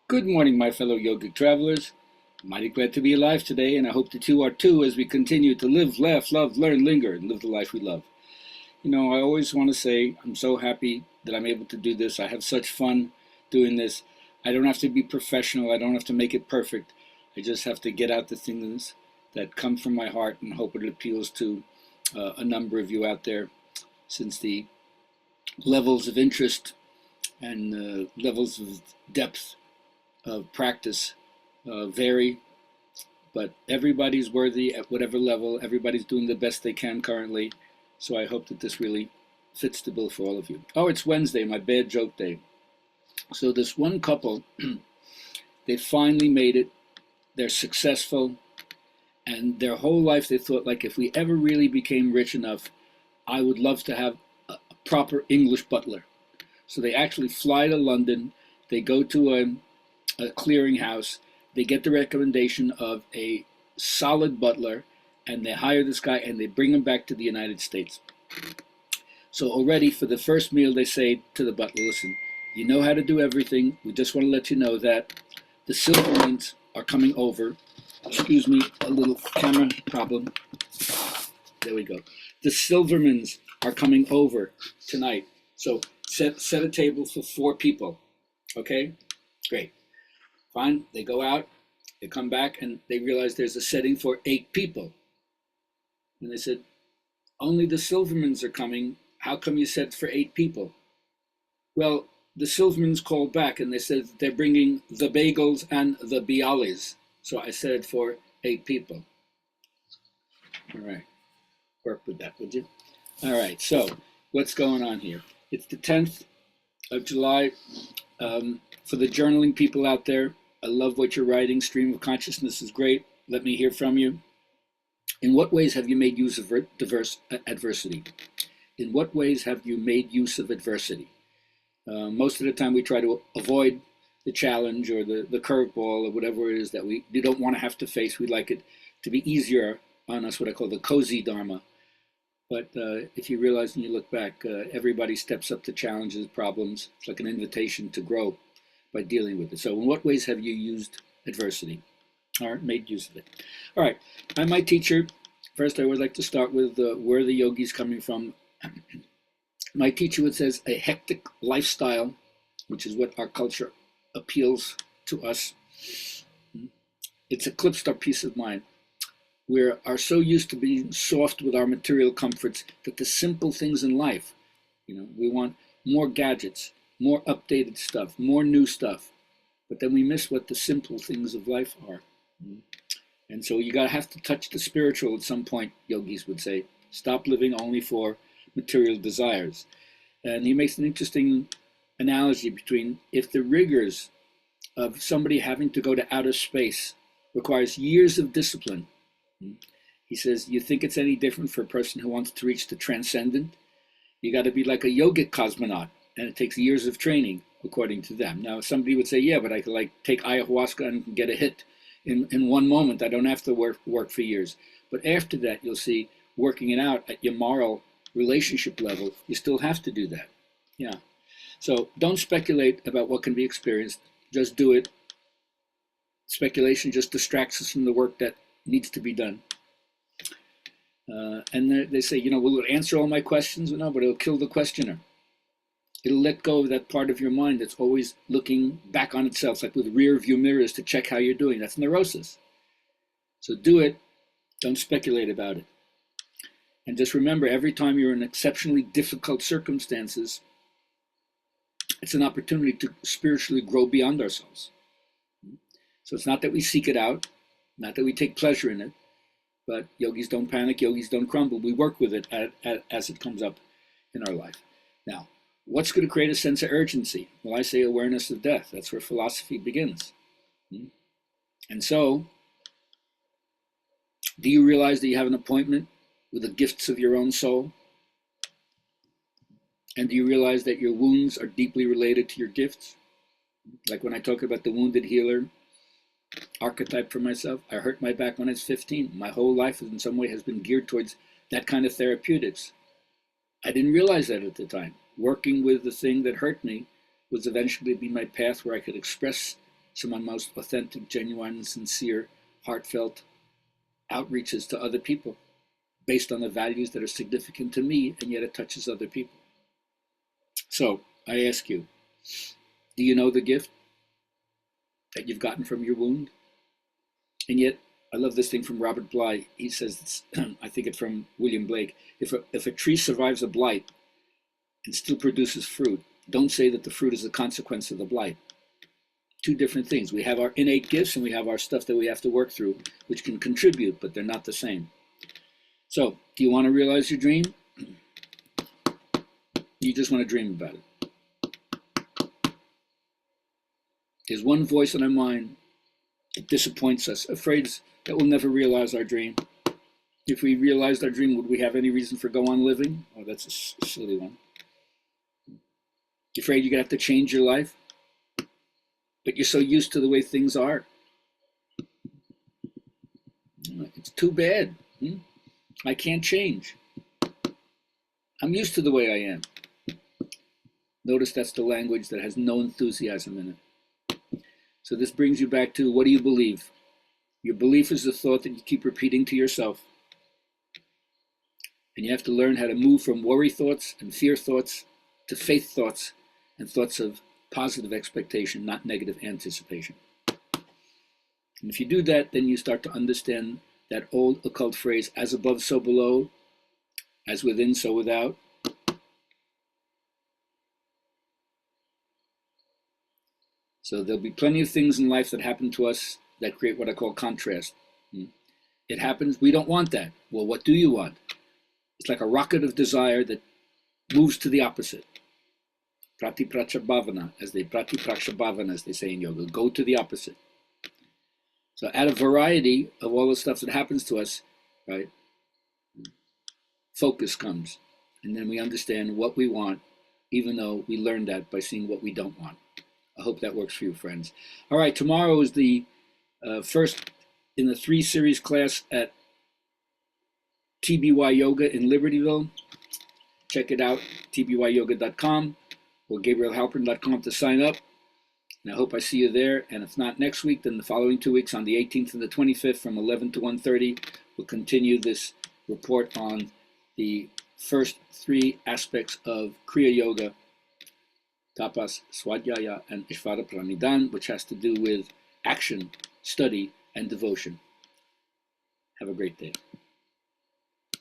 Good morning, my fellow yogic travelers. I'm mighty glad to be alive today, and I hope that you are too as we continue to live, laugh, love, learn, linger, and live the life we love. I always want to say I'm so happy that I'm able to do this. I have such fun doing this. I don't have to be professional, I don't have to make it perfect. I just have to get out the things that come from my heart and hope it appeals to a number of you out there, since the levels of interest and levels of depth of practice vary, but everybody's worthy at whatever level. Everybody's doing the best they can currently. So I hope that this really fits the bill for all of you. Oh, it's Wednesday, my bad joke day. So this one couple, they finally made it. They're successful. And their whole life they thought, like, if we ever really became rich enough, I would love to have a proper English butler. So they actually fly to London. They go to a clearinghouse. They get the recommendation of a solid butler, and they hire this guy and they bring him back to the United States. So already for the first meal, they say to the butler, listen, you know how to do everything. We just want to let you know that the Silvermans are coming over. Excuse me, a little camera problem. There we go. The Silvermans are coming over tonight. So set a table for 4 people. Okay? Great. Fine. They go out. They come back and they realize there's a setting for 8 people. And they said, only the Silvermans are coming. How come you said for 8 people? Well, the Silvermans called back and they said they're bringing the bagels and the bialys. So I said for 8 people. All right. Work with that, would you? All right. So what's going on here? It's the 10th of July. For the journaling people out there, I love what you're writing. Stream of consciousness is great. Let me hear from you. In what ways have you made use of adversity? In what ways have you made use of adversity? Most of the time we try to avoid the challenge or the curveball or whatever it is that we don't want to have to face. We'd like it to be easier on us, what I call the cozy dharma. But if you realize and you look back, everybody steps up to challenges, problems. It's like an invitation to grow by dealing with it. So in what ways have you used adversity or made use of it? All right, I'm my teacher. First, I would like to start with where the yogi's coming from. My teacher would says a hectic lifestyle, which is what our culture appeals to us. It's eclipsed our peace of mind. We are so used to being soft with our material comforts that the simple things in life, we want more gadgets, more updated stuff, more new stuff, but then we miss what the simple things of life are. And so you gotta have to touch the spiritual at some point, yogis would say. Stop living only for material desires. And he makes an interesting analogy between if the rigors of somebody having to go to outer space requires years of discipline. He says, you think it's any different for a person who wants to reach the transcendent? You got to be like a yogic cosmonaut, and it takes years of training, according to them. Now, somebody would say, yeah, but I could take ayahuasca and get a hit in one moment. I don't have to work for years. But after that, you'll see, working it out at your moral relationship level, you still have to do that. Yeah. So don't speculate about what can be experienced. Just do it. Speculation just distracts us from the work that needs to be done. And they say, will it answer all my questions? No, but it'll kill the questioner. It'll let go of that part of your mind that's always looking back on itself, like with rear view mirrors to check how you're doing. That's neurosis. So do it. Don't speculate about it. And just remember, every time you're in exceptionally difficult circumstances, it's an opportunity to spiritually grow beyond ourselves. So it's not that we seek it out, not that we take pleasure in it, but yogis don't panic, yogis don't crumble. We work with it as it comes up in our life. Now, what's going to create a sense of urgency? Well, I say awareness of death. That's where philosophy begins. And so, do you realize that you have an appointment with the gifts of your own soul? And do you realize that your wounds are deeply related to your gifts? Like when I talk about the wounded healer archetype for myself, I hurt my back when I was 15. My whole life in some way has been geared towards that kind of therapeutics. I didn't realize that at the time. Working with the thing that hurt me was eventually be my path where I could express some of my most authentic, genuine, and sincere, heartfelt outreaches to other people based on the values that are significant to me, and yet it touches other people. So I ask you, do you know the gift that you've gotten from your wound? And yet, I love this thing from Robert Bly. He says, I think it's from William Blake, if a tree survives a blight and still produces fruit, don't say that the fruit is a consequence of the blight. Two different things. We have our innate gifts and we have our stuff that we have to work through, which can contribute, but they're not the same. So, do you want to realize your dream? You just want to dream about it. There's one voice in our mind that disappoints us, afraid that we'll never realize our dream. If we realized our dream, would we have any reason for go on living? Oh, that's a silly one. You're afraid you're going to have to change your life, but you're so used to the way things are. It's too bad. I can't change. I'm used to the way I am. Notice that's the language that has no enthusiasm in it. So this brings you back to, what do you believe? Your belief is the thought that you keep repeating to yourself. And you have to learn how to move from worry thoughts and fear thoughts to faith thoughts and thoughts of positive expectation, not negative anticipation. And if you do that, then you start to understand that old occult phrase, as above, so below, as within, so without. So there'll be plenty of things in life that happen to us that create what I call contrast. It happens, we don't want that. Well, what do you want? It's like a rocket of desire that moves to the opposite. Pratiprachabhavana, as they say in yoga, go to the opposite. So out of variety of all the stuff that happens to us, right, focus comes. And then we understand what we want, even though we learned that by seeing what we don't want. I hope that works for you, friends. All right, tomorrow is the first in the 3-series class at TBY Yoga in Libertyville. Check it out, tbyyoga.com or gabrielhalpern.com to sign up. And I hope I see you there. And if not next week, then the following 2 weeks on the 18th and the 25th from 11 to 1:30, we'll continue this report on the first 3 aspects of Kriya Yoga, Tapas, Swadhyaya, and Ishvara Pranidhan, which has to do with action, study, and devotion. Have a great day.